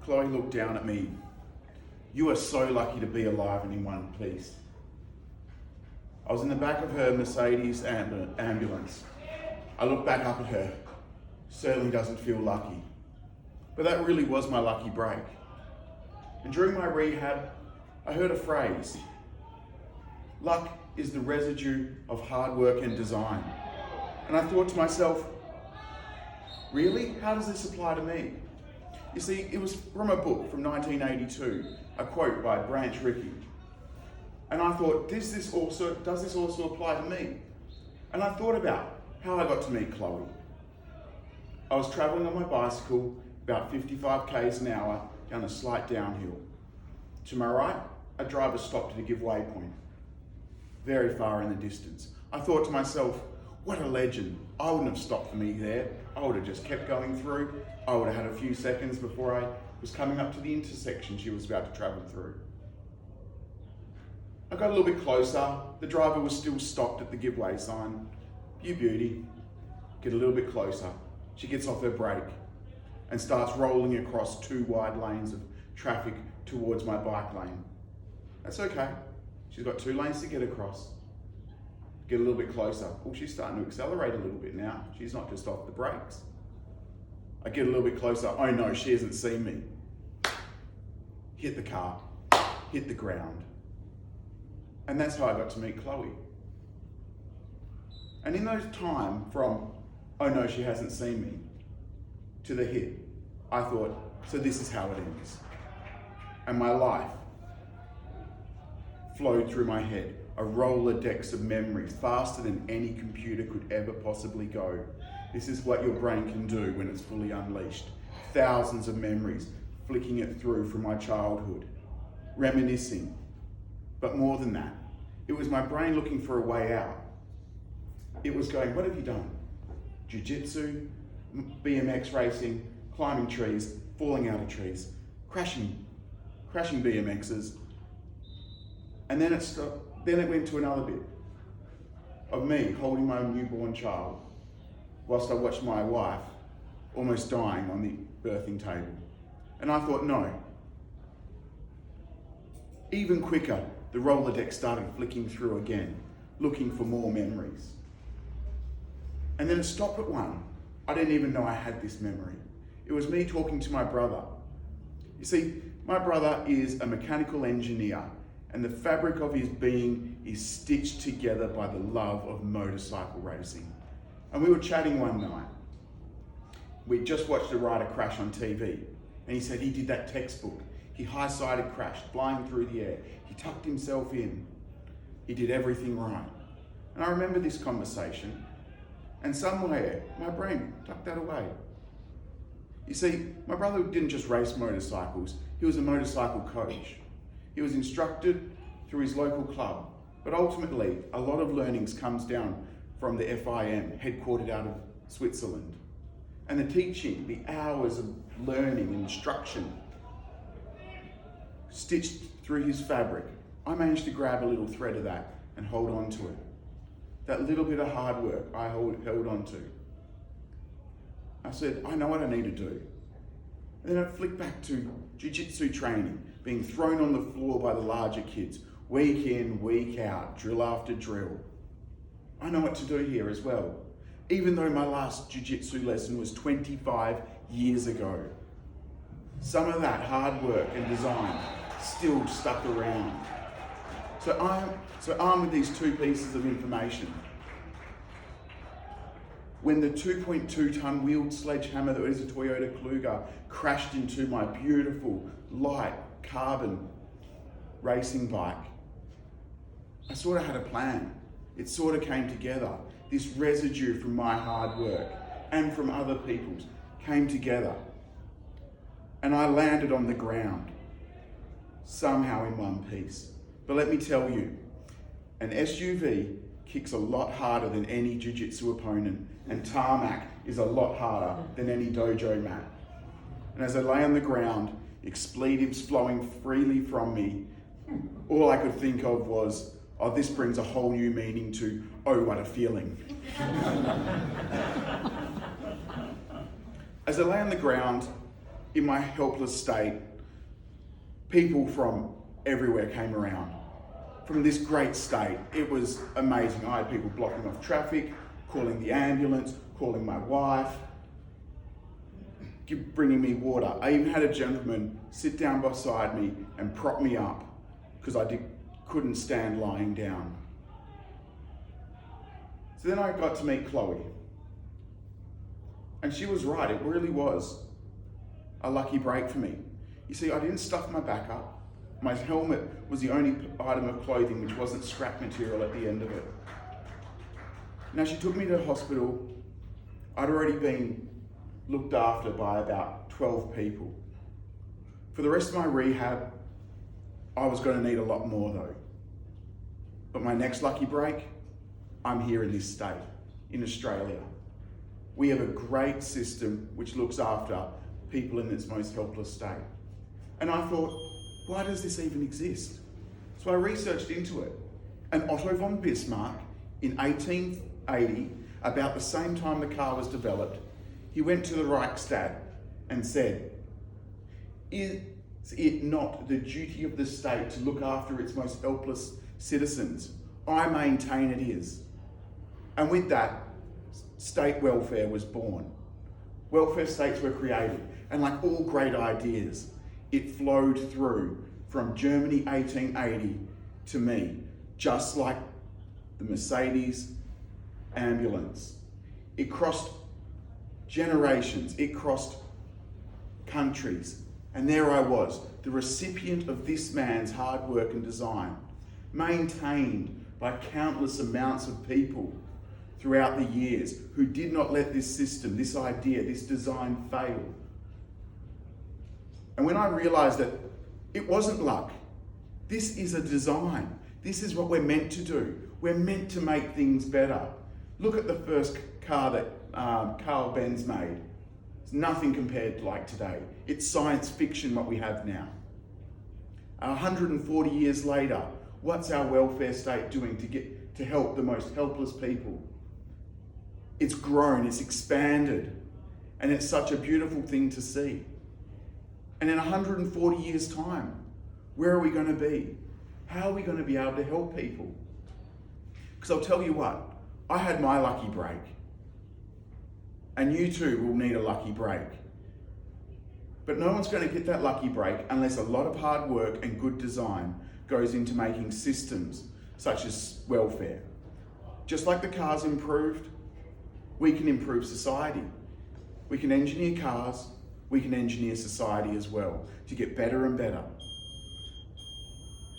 Chloe looked down at me. "You are so lucky to be alive and in one piece." I was in the back of her Mercedes ambulance. I looked back up at her. Certainly doesn't feel lucky. But that really was my lucky break. And during my rehab, I heard a phrase: luck is the residue of hard work and design. And I thought to myself, really? How does this apply to me? You see, it was from a book from 1982, a quote by Branch Rickey. And I thought, does this also apply to me? And I thought about how I got to meet Chloe. I was travelling on my bicycle about 55 k's an hour down a slight downhill. To my right, a driver stopped at a give-way point, very far in the distance. I thought to myself, what a legend. I wouldn't have stopped for me there. I would have just kept going through. I would have had a few seconds before I was coming up to the intersection she was about to travel through. I got a little bit closer. The driver was still stopped at the give-way sign. "You beauty." Get a little bit closer. She gets off her brake and starts rolling across 2 wide lanes of traffic towards my bike lane. That's okay. She's got 2 lanes to get across. Get a little bit closer. Oh, she's starting to accelerate a little bit now. She's not just off the brakes. I get a little bit closer. Oh no, she hasn't seen me. Hit the car, hit the ground. And that's how I got to meet Chloe. And in those time from, oh no, she hasn't seen me, to the hit, I thought, so this is how it ends. And my life flowed through my head, a Rolodex of memories, faster than any computer could ever possibly go. This is what your brain can do when it's fully unleashed. Thousands of memories, flicking it through from my childhood, reminiscing. But more than that, it was my brain looking for a way out. It was going, what have you done? Jiu-jitsu, BMX racing, climbing trees, falling out of trees, crashing BMXs. And then it stopped. Then it went to another bit of me holding my newborn child whilst I watched my wife almost dying on the birthing table. And I thought, no. Even quicker, the Rolodex started flicking through again, looking for more memories. And then it stopped at one. I didn't even know I had this memory. It was me talking to my brother. You see, my brother is a mechanical engineer, and the fabric of his being is stitched together by the love of motorcycle racing. And we were chatting one night. We'd just watched a rider crash on TV, and he said he did that textbook. He high-sided crashed, flying through the air. He tucked himself in. He did everything right. And I remember this conversation, and somewhere my brain tucked that away. You see, my brother didn't just race motorcycles, he was a motorcycle coach. He was instructed through his local club, but ultimately a lot of learnings comes down from the FIM, headquartered out of Switzerland. And the teaching, the hours of learning and instruction, stitched through his fabric. I managed to grab a little thread of that and hold on to it. That little bit of hard work I held on to. I said, I know what I need to do. And then I flicked back to jiu-jitsu training, being thrown on the floor by the larger kids, week in, week out, drill after drill. I know what to do here as well, even though my last jiu-jitsu lesson was 25 years ago. Some of that hard work and design still stuck around. So armed with these 2 pieces of information, when the 2.2-ton wheeled sledgehammer that was a Toyota Kluger crashed into my beautiful, light, carbon racing bike, I sort of had a plan. It sort of came together. This residue from my hard work and from other people's came together. And I landed on the ground, somehow in one piece. But let me tell you, an SUV kicks a lot harder than any jiu-jitsu opponent, and tarmac is a lot harder than any dojo mat. And as I lay on the ground, expletives flowing freely from me, all I could think of was, oh, this brings a whole new meaning to, oh, what a feeling. As I lay on the ground, in my helpless state, people from everywhere came around. From this great state, it was amazing. I had people blocking off traffic, calling the ambulance, calling my wife, bringing me water. I even had a gentleman sit down beside me and prop me up because couldn't stand lying down. So then I got to meet Chloe. And she was right, it really was a lucky break for me. You see, I didn't stuff my back up. My helmet was the only item of clothing which wasn't scrap material at the end of it. Now, she took me to the hospital. I'd already been looked after by about 12 people. For the rest of my rehab, I was going to need a lot more though. But my next lucky break, I'm here in this state, in Australia. We have a great system which looks after people in its most helpless state. And I thought, why does this even exist? So I researched into it. And Otto von Bismarck, in 1880, about the same time the car was developed, he went to the Reichstag and said, "Is it not the duty of the state to look after its most helpless citizens? I maintain it is." And with that, state welfare was born. Welfare states were created, and like all great ideas, it flowed through from Germany 1880 to me, just like the Mercedes ambulance. It crossed generations, it crossed countries, and there I was, the recipient of this man's hard work and design, maintained by countless amounts of people throughout the years who did not let this system, this idea, this design fail. And when I realized that it wasn't luck, this is a design. This is what we're meant to do. We're meant to make things better. Look at the first car that Carl Benz made. It's nothing compared to like today. It's science fiction what we have now. 140 years later, what's our welfare state doing to help the most helpless people? It's grown, it's expanded, and it's such a beautiful thing to see. And in 140 years' time, where are we going to be? How are we going to be able to help people? Because I'll tell you what, I had my lucky break. And you too will need a lucky break. But no one's going to get that lucky break unless a lot of hard work and good design goes into making systems such as welfare. Just like the cars improved, we can improve society. We can engineer cars, we can engineer society as well to get better and better.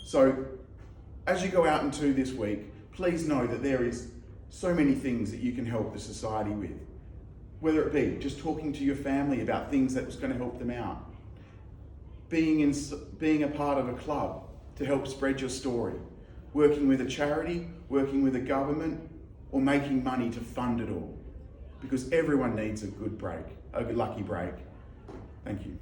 So as you go out into this week, please know that there is so many things that you can help the society with. Whether it be just talking to your family about things that's going to help them out, being a part of a club to help spread your story, working with a charity, working with a government, or making money to fund it all. Because everyone needs a good break, a lucky break. Thank you.